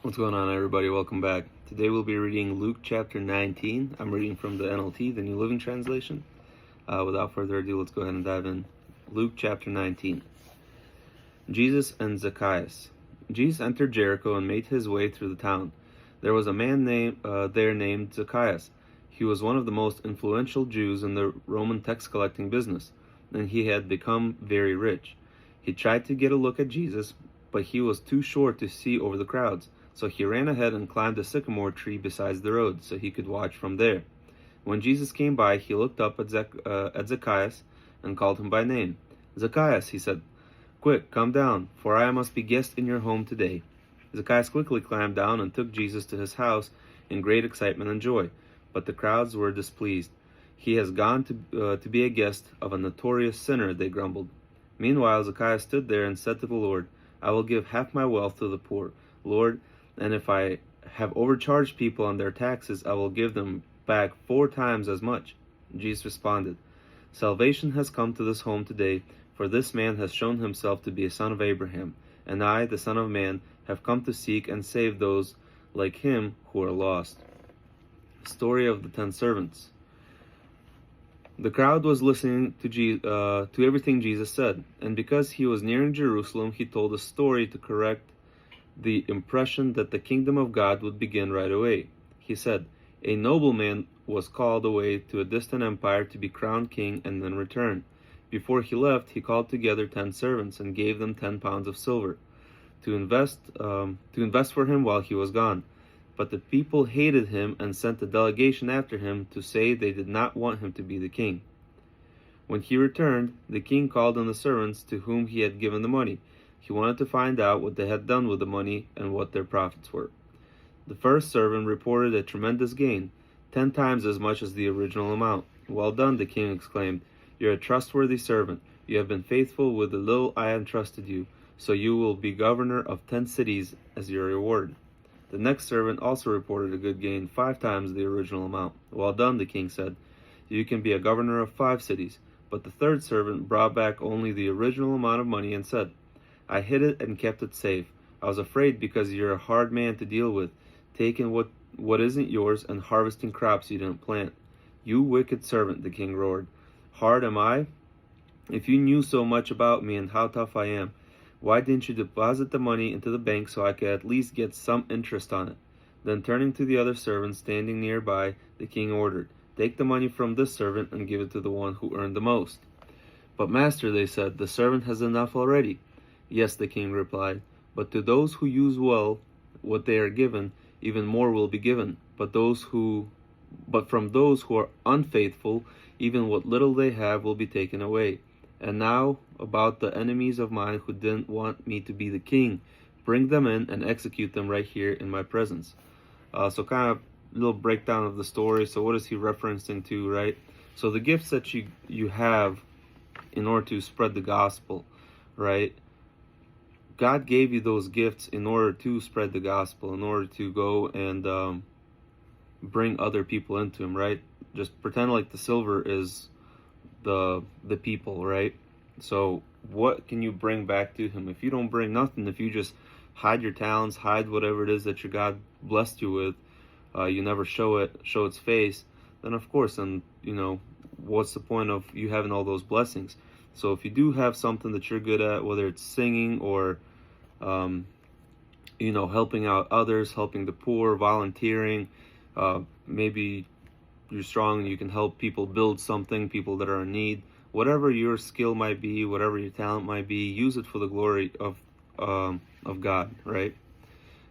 What's going on, everybody? Welcome back. Today we'll be reading Luke chapter 19. I'm reading from the NLT, the New Living Translation. Without further ado, let's go ahead and dive in. Luke chapter 19. Jesus and Zacchaeus. Jesus entered Jericho and made his way through the town. There was a man there named Zacchaeus. He was one of the most influential Jews in the Roman tax collecting business, and he had become very rich. He tried to get a look at Jesus, but he was too short to see over the crowds. So he ran ahead and climbed a sycamore tree beside the road, so he could watch from there. When Jesus came by, he looked up at Zacchaeus and called him by name. "Zacchaeus," he said, "quick, come down, for I must be guest in your home today." Zacchaeus quickly climbed down and took Jesus to his house in great excitement and joy. But the crowds were displeased. "He has gone to be a guest of a notorious sinner," they grumbled. Meanwhile, Zacchaeus stood there and said to the Lord, "I will give half my wealth to the poor, Lord, and if I have overcharged people on their taxes, I will give them back 4 times as much." Jesus responded, "Salvation has come to this home today, for this man has shown himself to be a son of Abraham, and I, the Son of Man, have come to seek and save those like him who are lost." Story of the 10 servants. The crowd was listening to everything Jesus said, and because he was nearing Jerusalem, he told a story to correct the impression that the kingdom of God would begin right away. He said, "A nobleman was called away to a distant empire to be crowned king and then return. Before he left, he called together 10 servants and gave them 10 pounds of silver to invest for him while he was gone. But the people hated him and sent a delegation after him to say they did not want him to be the king. When he returned, the king called on the servants to whom he had given the money. He wanted to find out what they had done with the money and what their profits were. The first servant reported a tremendous gain, 10 times as much as the original amount. 'Well done,' the king exclaimed. 'You're a trustworthy servant. You have been faithful with the little I entrusted you, so you will be governor of 10 cities as your reward.' The next servant also reported a good gain, 5 times the original amount. 'Well done,' the king said. 'You can be a governor of 5 cities.' But the third servant brought back only the original amount of money and said, 'I hid it and kept it safe. I was afraid because you're a hard man to deal with, taking what isn't yours and harvesting crops you didn't plant.' 'You wicked servant,' the king roared. 'Hard am I? If you knew so much about me and how tough I am, why didn't you deposit the money into the bank so I could at least get some interest on it?' Then turning to the other servants standing nearby, the king ordered, 'Take the money from this servant and give it to the one who earned the most.' 'But master,' they said, 'the servant has enough already.' 'Yes,' the king replied, 'but to those who use well what they are given, even more will be given. But from those who are unfaithful, even what little they have will be taken away. And now about the enemies of mine who didn't want me to be the king. Bring them in and execute them right here in my presence.'" So kind of a little breakdown of the story. So what is he referencing to, right? So the gifts that you have in order to spread the gospel, right? God gave you those gifts in order to spread the gospel, in order to go and bring other people into him, right? Just pretend like the silver is the people, right? So what can you bring back to him? If you don't bring nothing, if you just hide your talents, hide whatever it is that your God blessed you with, you never show its face, then of course, what's the point of you having all those blessings? So if you do have something that you're good at, whether it's singing or helping out others, helping the poor, volunteering, maybe you're strong and you can help people build something, people that are in need. Whatever your skill might be, whatever your talent might be, use it for the glory of God, right?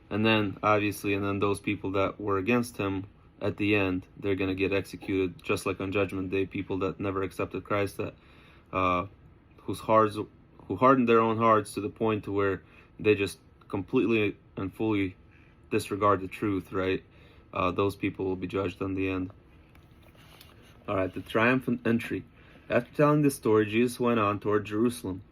And then those people that were against him, at the end, they're going to get executed, just like on Judgment Day. People that never accepted Christ, that who hardened their own hearts to the point to where they just completely and fully disregard the truth, right? Those people will be judged in the end. All right, the triumphant entry. After telling this story, Jesus went on toward Jerusalem,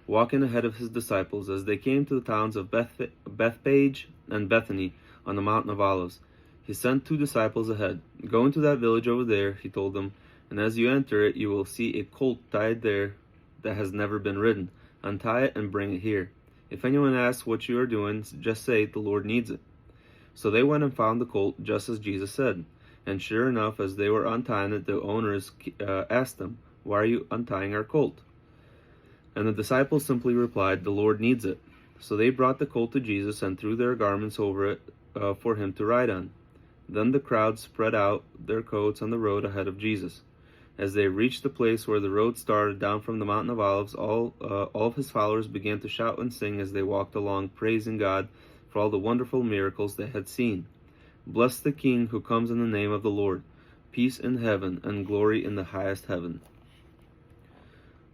walking ahead of his disciples as they came to the towns of Bethphage and Bethany on the Mountain of Olives. He sent 2 disciples ahead. "Go into that village over there," he told them, "and as you enter it, you will see a colt tied there that has never been ridden. Untie it and bring it here. If anyone asks what you are doing, just say, 'The Lord needs it.'" So they went and found the colt just as Jesus said. And sure enough, as they were untying it, the owners asked them, "Why are you untying our colt?" And the disciples simply replied, "The Lord needs it." So they brought the colt to Jesus and threw their garments over it for him to ride on. Then the crowd spread out their coats on the road ahead of Jesus. As they reached the place where the road started down from the Mountain of Olives, all of his followers began to shout and sing as they walked along, praising God for all the wonderful miracles they had seen. "Bless the King who comes in the name of the Lord. Peace in heaven and glory in the highest heaven."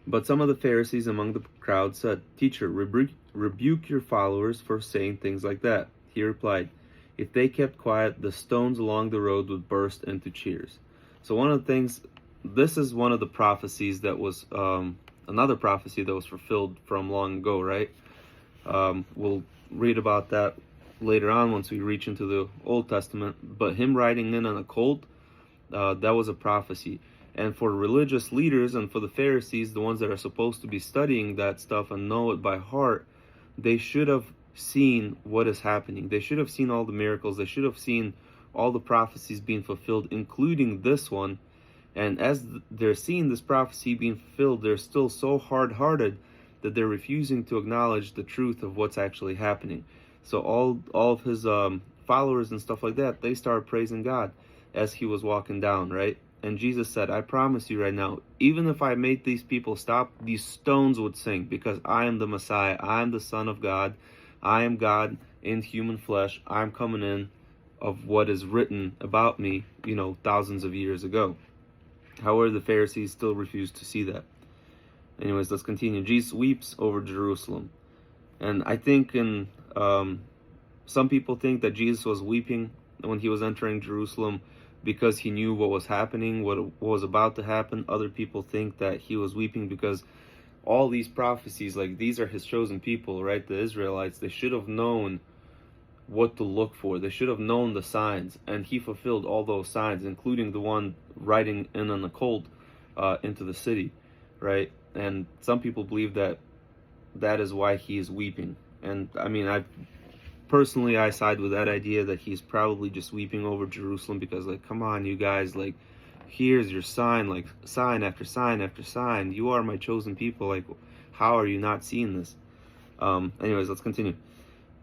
But some of the Pharisees among the crowd said, "Teacher, rebuke your followers for saying things like that." He replied, "If they kept quiet, the stones along the road would burst into cheers." So one of the things, this is one of the prophecies that was, another prophecy that was fulfilled from long ago, right? We'll read about that later on once we reach into the Old Testament. But him riding in on a colt, that was a prophecy. And for religious leaders and for the Pharisees, the ones that are supposed to be studying that stuff and know it by heart, they should have seen what is happening. They should have seen all the miracles. They should have seen all the prophecies being fulfilled, including this one. And as they're seeing this prophecy being fulfilled, they're still so hard-hearted that they're refusing to acknowledge the truth of what's actually happening. So all of his followers and stuff like that, they started praising God as he was walking down, right? And Jesus said, "I promise you right now, even if I made these people stop, these stones would sing, because I am the Messiah. I am the Son of God. I am God in human flesh. I'm coming in of what is written about me, thousands of years ago." However, the Pharisees still refused to see that. Anyways, let's continue. Jesus weeps over Jerusalem. And I think some people think that Jesus was weeping when he was entering Jerusalem because he knew what was happening, what was about to happen. Other people think that he was weeping because all these prophecies, like, these are his chosen people, right? The Israelites, they should have known what to look for. They should have known the signs, and he fulfilled all those signs, including the one riding in on the colt into the city, right? And some people believe that that is why he is weeping. And I mean, I side with that idea that he's probably just weeping over Jerusalem because, like, come on, you guys, like, here's your sign, like, sign after sign after sign. You are my chosen people. Like, how are you not seeing this? Anyways, let's continue.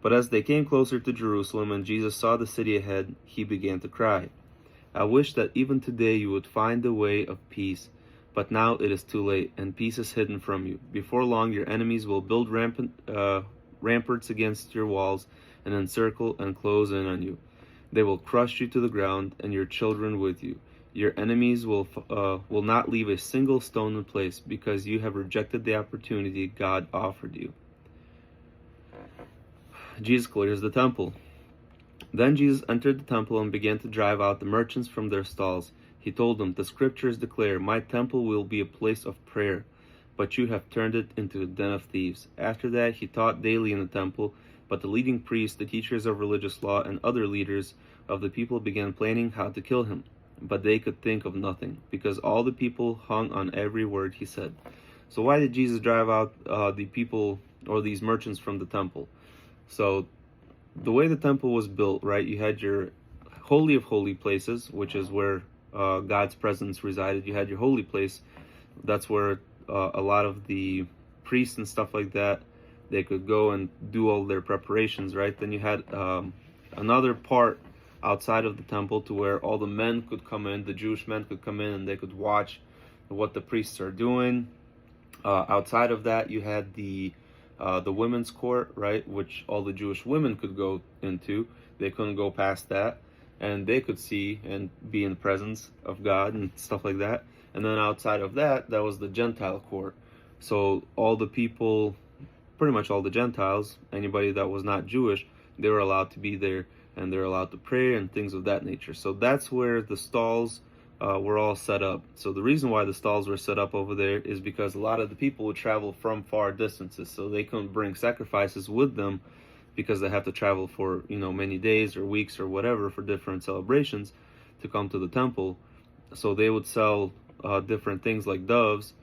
But as they came closer to Jerusalem and Jesus saw the city ahead, he began to cry, "I wish that even today you would find the way of peace. But now it is too late, and peace is hidden from you. Before long your enemies will build ramparts against your walls and encircle and close in on you. They will crush you to the ground, and your children with you. Your enemies will not leave a single stone in place, because you have rejected the opportunity God offered you." Jesus clears the temple. Then Jesus entered the temple and began to drive out the merchants from their stalls. He told them, "The scriptures declare, my temple will be a place of prayer, but you have turned it into a den of thieves." After that, he taught daily in the temple, but the leading priests, the teachers of religious law, and other leaders of the people began planning how to kill him. But they could think of nothing, because all the people hung on every word he said. So why did Jesus drive out the people, or these merchants, from the temple? So the way the temple was built, right, you had your holy of holy places, which is where God's presence resided. You had your holy place. That's where a lot of the priests and stuff like that, they could go and do all their preparations, right? Then you had another part outside of the temple to where all the men could come in, the Jewish men could come in, and they could watch what the priests are doing. Outside of that, you had the women's court, right, which all the Jewish women could go into. They couldn't go past that, and they could see and be in the presence of God and stuff like that. And then outside of that, that was the Gentile court. So all the people, pretty much all the Gentiles, anybody that was not Jewish, they were allowed to be there, and they're allowed to pray and things of that nature. So that's where the stalls were all set up. So the reason why the stalls were set up over there is because a lot of the people would travel from far distances, so they couldn't bring sacrifices with them because they have to travel for many days or weeks or whatever for different celebrations to come to the temple. So they would sell different things like doves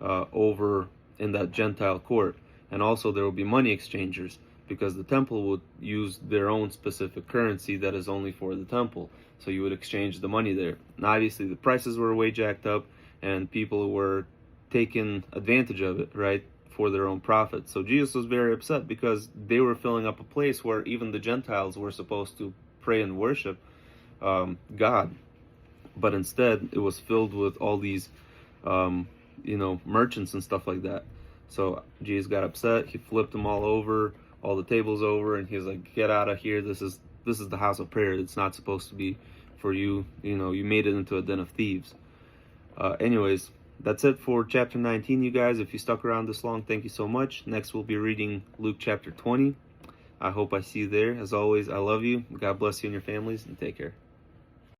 over in that Gentile court. And also there would be money exchangers. because the temple would use their own specific currency that is only for the temple. So you would exchange the money there. And obviously the prices were way jacked up, and people were taking advantage of it, right, for their own profit. So Jesus was very upset because they were filling up a place where even the Gentiles were supposed to pray and worship God. But instead, it was filled with all these, merchants and stuff like that. So Jesus got upset. He flipped them all over, all the tables over, and he was like, "Get out of here! This is the house of prayer. It's not supposed to be for you. You made it into a den of thieves." Anyways, that's it for chapter 19, you guys. If you stuck around this long, thank you so much. Next, we'll be reading Luke chapter 20. I hope I see you there. As always, I love you. God bless you and your families, and take care.